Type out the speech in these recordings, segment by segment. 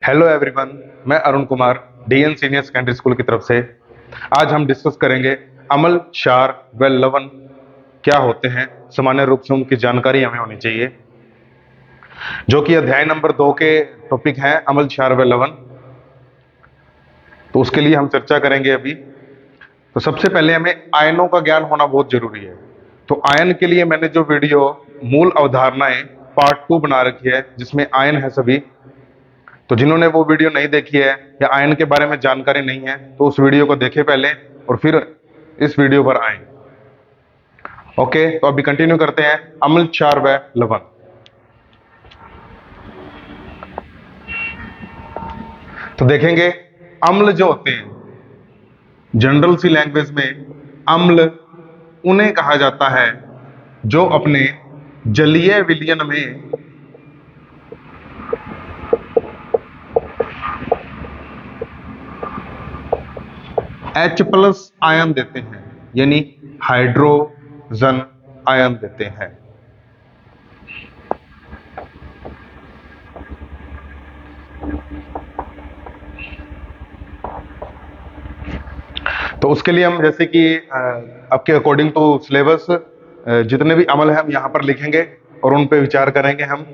Hello everyone, मैं Arun Kumar DN senior secondary school की तरफ से। आज हम डिस्कस करेंगे अम्ल, क्षार व लवण क्या होते हैं। सामान्य रूप से उनकी जानकारी हमें होनी चाहिए, जो कि अध्याय नंबर 2 के टॉपिक हैं अम्ल, क्षार व लवण। तो उसके लिए हम चर्चा करेंगे अभी। तो सबसे पहले हमें आयनों का ज्ञान होना बहुत जरूरी है। तो आयन के लिए मैंने जो वीडियो मूल अवधारणाएं पार्ट 2 बना रखी है, जिसमें आयन है सभी। तो जिन्होंने वो वीडियो नहीं देखी है या आयन के बारे में जानकारी नहीं है, तो उस वीडियो को देखें पहले और फिर इस वीडियो पर आए। ओके, तो अभी कंटिन्यू करते हैं अम्ल, क्षार व लवण। तो देखेंगे अम्ल जो होते हैं, जनरल सी लैंग्वेज में अम्ल उन्हें कहा जाता है जो अपने जलीय विलयन में H+ आयन देते हैं, यानी हाइड्रोजन आयन देते हैं। तो उसके लिए हम जैसे कि आपके अकॉर्डिंग टू सिलेबस जितने भी अम्ल है हम यहाँ पर लिखेंगे और उन पे विचार करेंगे हम।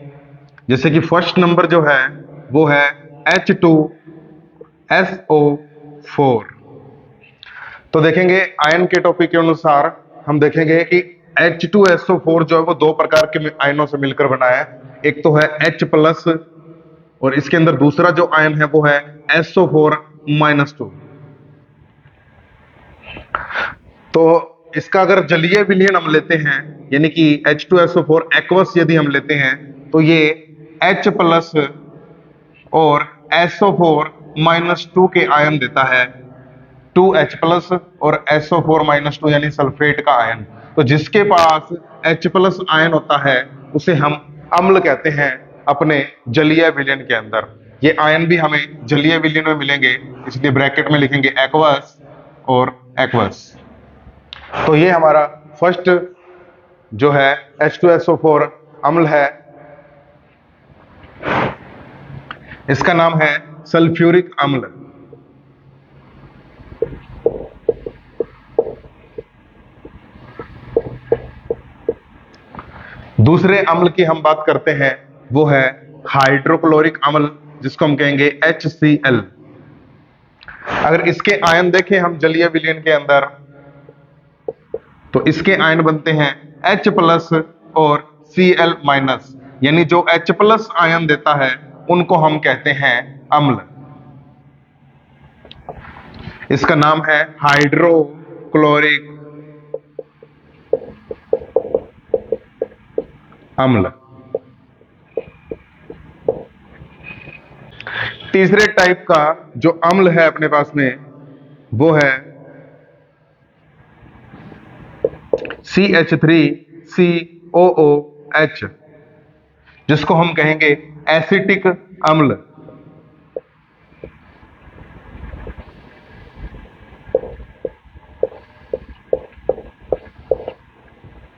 जैसे कि फर्स्ट नंबर जो है वो है H2SO4। तो देखेंगे आयन के टॉपिक के अनुसार हम देखेंगे कि H2SO4 जो है वो दो प्रकार के आयनों से मिलकर बना है। एक तो है H+ और इसके अंदर दूसरा जो आयन है वो है SO4-2। तो इसका अगर जलीय विलयन हम लेते हैं, यानी कि H2SO4 एक्वस यदि हम लेते हैं, तो ये H+ और SO4-2 के आयन देता है। 2H+ और SO4-2 यानी सल्फेट का आयन। तो जिसके पास H+ आयन होता है उसे हम अम्ल कहते हैं अपने जलीय विलयन के अंदर। ये आयन भी हमें जलीय विलयन में मिलेंगे, इसलिए ब्रैकेट में लिखेंगे एक्वस और एक्वस। तो ये हमारा फर्स्ट जो है H2SO4 अम्ल है, इसका नाम है सल्फ्यूरिक अम्ल। दूसरे अम्ल की हम बात करते हैं, वो है हाइड्रोक्लोरिक अम्ल, जिसको हम कहेंगे HCl। अगर इसके आयन देखें हम जलीय विलयन के अंदर, तो इसके आयन बनते हैं H+ और Cl-, यानी जो H+ आयन देता है उनको हम कहते हैं अम्ल। इसका नाम है हाइड्रोक्लोरिक अम्ल। तीसरे टाइप का जो अम्ल है अपने पास में वो है CH3COOH, जिसको हम कहेंगे एसिटिक अम्ल।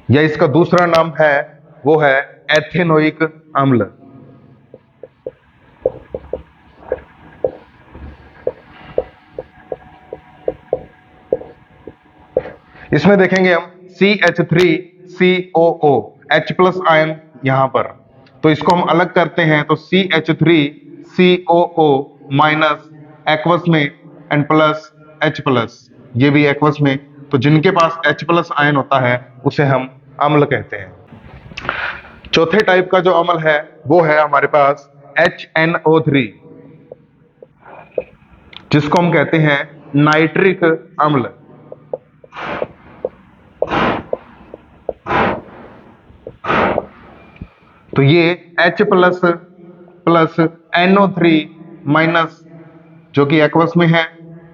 या इसका दूसरा नाम है वो है एथेनोइक अम्ल। इसमें देखेंगे हम CH3COO, H+ आयन यहां पर, तो इसको हम अलग करते हैं तो CH3COO- एक्वस में एंड प्लस H+, ये भी एक्वस में। तो जिनके पास H+ आयन होता है उसे हम अम्ल कहते हैं। चौथे टाइप का जो अम्ल है वो है हमारे पास HNO3, जिसको हम कहते हैं नाइट्रिक अम्ल। तो ये H+ प्लस NO3- जो कि एक्वस में है,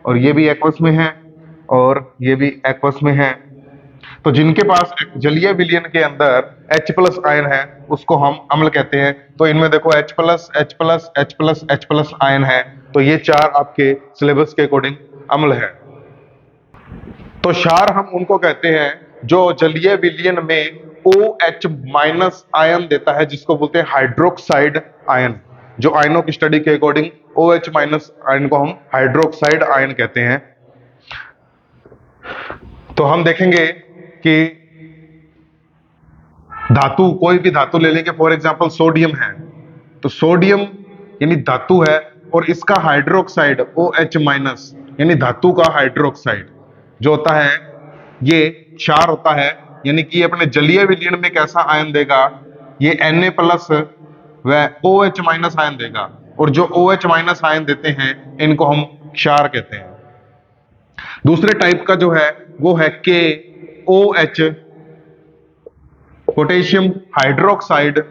और ये भी एक्वस में है, और ये भी एक्वस में है। तो जिनके पास जलीय विलयन के अंदर H+ आयन है उसको हम अम्ल कहते हैं। तो इनमें देखो H+, H+, H+, H+ ion है, तो ये चार आपके सिलेबस के अकॉर्डिंग अम्ल है। तो क्षार हम उनको कहते हैं जो जलीय विलयन में OH- आयन देता है, जिसको बोलते हैं हाइड्रोक्साइड आयन। जो आयनों की स्टडी के अकॉर्डिंग OH माइनस आयन को हम हाइड्रोक्साइड आयन कहते हैं। तो हम देखेंगे कि धातु, कोई भी धातु ले लेंगे, फॉर एग्जांपल सोडियम है, तो सोडियम यानी धातु है और इसका हाइड्रोक्साइड OH माइनस यानी धातु का हाइड्रोक्साइड जो होता है ये क्षार होता है, यानी कि ये अपने जलीय विलयन में कैसा आयन देगा, ये Na प्लस व OH माइनस आयन देगा, और जो OH माइनस आयन देते हैं इनको हम क्षार कहते हैं। दूसरे टाइप का जो है वो है KOH, पोटेशियम हाइड्रोक्साइड,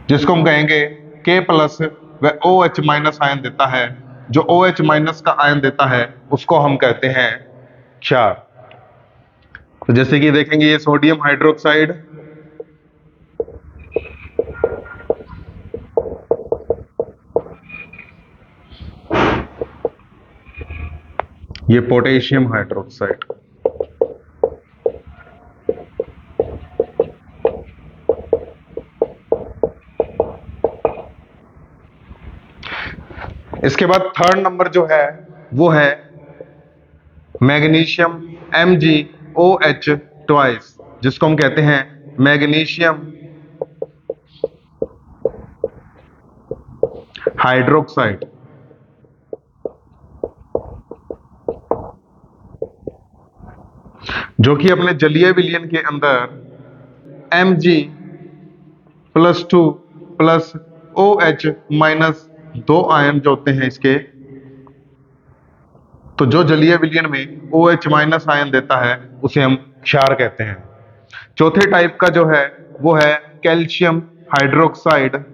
जिसको हम कहेंगे K प्लस व OH माइनस आयन देता है। जो OH माइनस का आयन देता है उसको हम कहते हैं क्षार। तो जैसे कि देखेंगे ये सोडियम हाइड्रोक्साइड, ये पोटेशियम हाइड्रोक्साइड। इसके बाद थर्ड नंबर जो है वो है मैग्नीशियम MgOH ट्वाइस, जिसको हम कहते हैं मैग्नीशियम हाइड्रोक्साइड। जो कि अपने जलीय विलयन के अंदर Mg+2 plus OH minus 2 ion जो होते हैं इसके, तो जो जलीय विलयन में OH माइनस आयन देता है उसे हम क्षार कहते हैं। चौथे टाइप का जो है वो है कैल्शियम हाइड्रोक्साइड,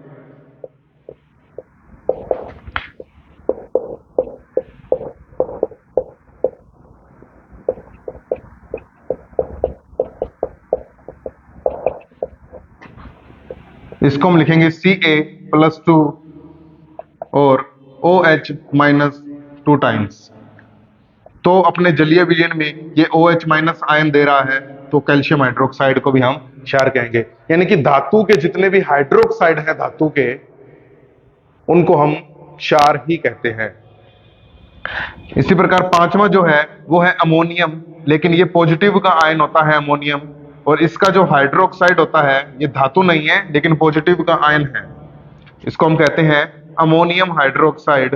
इसको हम लिखेंगे Ca+2 और OH माइनस 2 टाइम्स। तो अपने जलीय विलयन में ये OH माइनस आयन दे रहा है, तो कैल्शियम हाइड्रोक्साइड को भी हम क्षार कहेंगे। यानी कि धातु के जितने भी हाइड्रोक्साइड हैं धातु के, उनको हम क्षार ही कहते हैं। इसी प्रकार पांचवा जो है वो है अमोनियम, लेकिन ये पॉजिटिव का आयन होता है अमोनियम, और इसका जो हाइड्रोक्साइड होता है ये धातु नहीं है लेकिन पॉजिटिव का आयन है, इसको हम कहते हैं अमोनियम हाइड्रोक्साइड।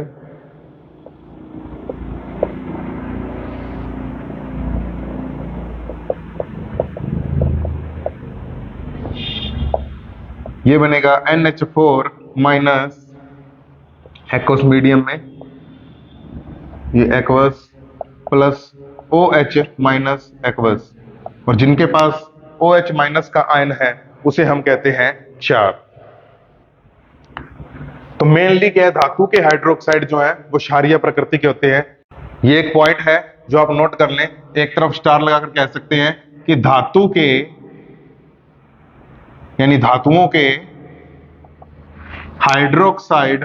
ये बनेगा NH4 माइनस एक्वस मीडियम में, ये aqueous plus OH minus aqueous, और जिनके पास OH माइनस का आयन है उसे हम कहते हैं क्षार। तो मेनली क्या है, धातु के हाइड्रोक्साइड जो है वो क्षारीय प्रकृति के होते हैं। ये एक पॉइंट है जो आप नोट कर लें, एक तरफ स्टार लगाकर कह सकते हैं कि धातु के यानी धातुओं के हाइड्रोक्साइड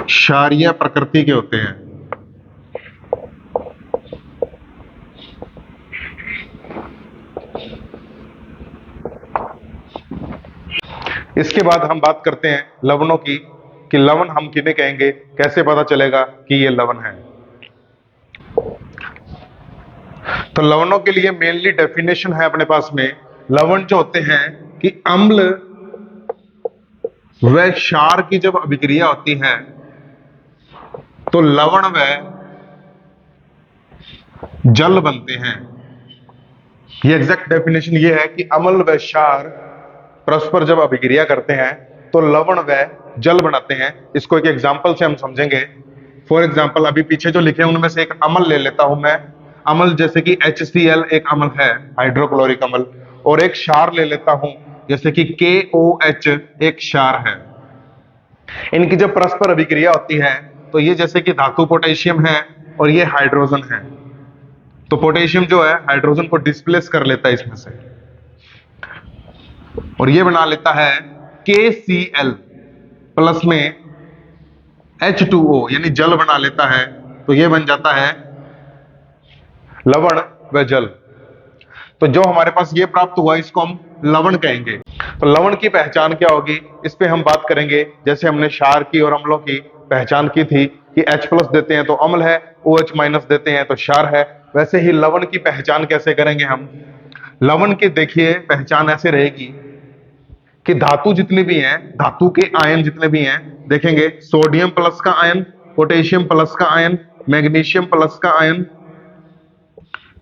क्षारीय प्रकृति के होते हैं। इसके बाद हम बात करते हैं लवणों की, कि लवण हम किन्हें कहेंगे, कैसे पता चलेगा कि ये लवण है। तो लवणों के लिए मेनली डेफिनेशन है अपने पास में। लवण जो होते हैं कि अम्ल व क्षार की जब अभिक्रिया होती है तो लवण व जल बनते हैं। ये एग्जैक्ट डेफिनेशन ये है कि अम्ल व क्षार परस्पर जब अभिक्रिया करते हैं तो लवण व जल बनाते हैं। इसको एक एग्जांपल से हम समझेंगे। फॉर एग्जांपल अभी पीछे जो लिखे हैं उनमें से एक अम्ल ले लेता हूं मैं। अम्ल जैसे कि HCl एक अम्ल है, हाइड्रोक्लोरिक अम्ल, और एक क्षार ले लेता हूं जैसे कि KOH एक क्षार है। इनकी जब परस्पर अभिक्रिया होती है तो ये जैसे कि धातु पोटेशियम है और ये हाइड्रोजन है, तो पोटेशियम जो है हाइड्रोजन को डिस्प्लेस कर लेता है इसमें से, और ये बना लेता है KCl प्लस में H2O यानी जल बना लेता है। तो ये बन जाता है लवण व जल। तो जो हमारे पास ये प्राप्त हुआ इसको हम लवण कहेंगे। तो लवण की पहचान क्या होगी, इस पे हम बात करेंगे। जैसे हमने क्षार की और अम्लों की पहचान की थी कि H+ देते हैं तो अम्ल है, OH- देते हैं तो क्षार है, वैसे ही लवण की पहचान कैसे करेंगे हम। लवण की देखिए पहचान ऐसे रहेगी कि धातु जितने भी हैं, धातु के आयन जितने भी हैं, देखेंगे सोडियम प्लस का आयन, पोटेशियम प्लस का आयन, मैग्नीशियम प्लस का आयन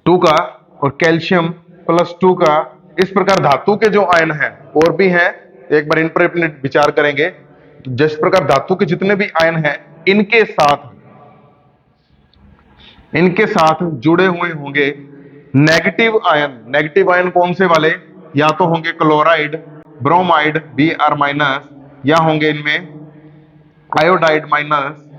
2 का, और कैल्शियम +2 का। इस प्रकार धातु के जो आयन हैं और भी हैं, एक बार इन पर अपने विचार करेंगे। जिस प्रकार धातु के जितने भी आयन हैं इनके साथ जुड़े हुए होंगे नेगेटिव आयन। नेगेटिव आयन कौन से वाले, या तो होंगे क्लोराइड, ब्रोमाइड Br-, या होंगे इनमें आयोडाइड माइनस,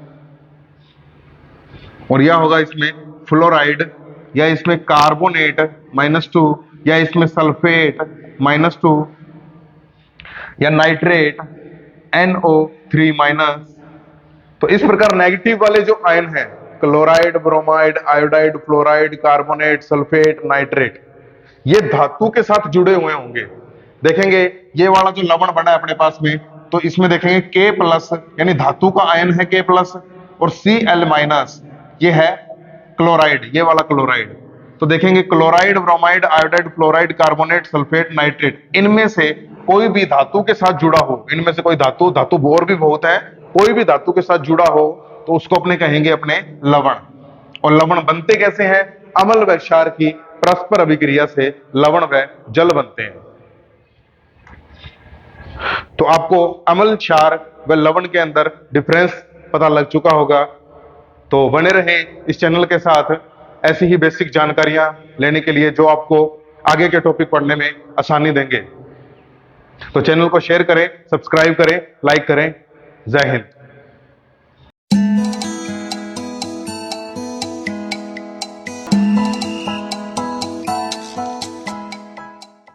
और या होगा इसमें फ्लोराइड, या इसमें कार्बोनेट -2, या इसमें सल्फेट -2, या नाइट्रेट NO3-। तो इस प्रकार नेगेटिव वाले जो आयन हैं, chloride, bromide, iodide, fluoride, carbonate, sulphate, nitrate, ये धातु के साथ जुड़े हुए होंगे। देखेंगे ये वाला जो लवण बना है अपने पास में, तो इसमें देखेंगे K+, यानी धातु का आयन है K+, और Cl-, ये है क्लोराइड, ये वाला क्लोराइड। तो देखेंगे chloride, bromide, iodide, fluoride, carbonate, sulphate, nitrate, इनमें से कोई भी धातु के साथ जुड़ा हो, इनमें से कोई धातु और भी बहुत है, कोई भी धातु के साथ जुड़ा हो तो उसको अपने कहेंगे अपने लवण। और लवण बनते कैसे हैं, अम्ल व क्षार की परस्पर अभिक्रिया से लवण व जल बनते हैं। तो आपको अम्ल, क्षार व लवण के अंदर डिफरेंस पता लग चुका होगा। तो बने रहे इस चैनल के साथ ऐसी ही बेसिक जानकारियां लेने के लिए जो आपको आगे के टॉपिक पढ़ने में आसानी देंगे। तो चैनल को शेयर करें, सब्सक्राइब करें, लाइक करें। जय हिंद।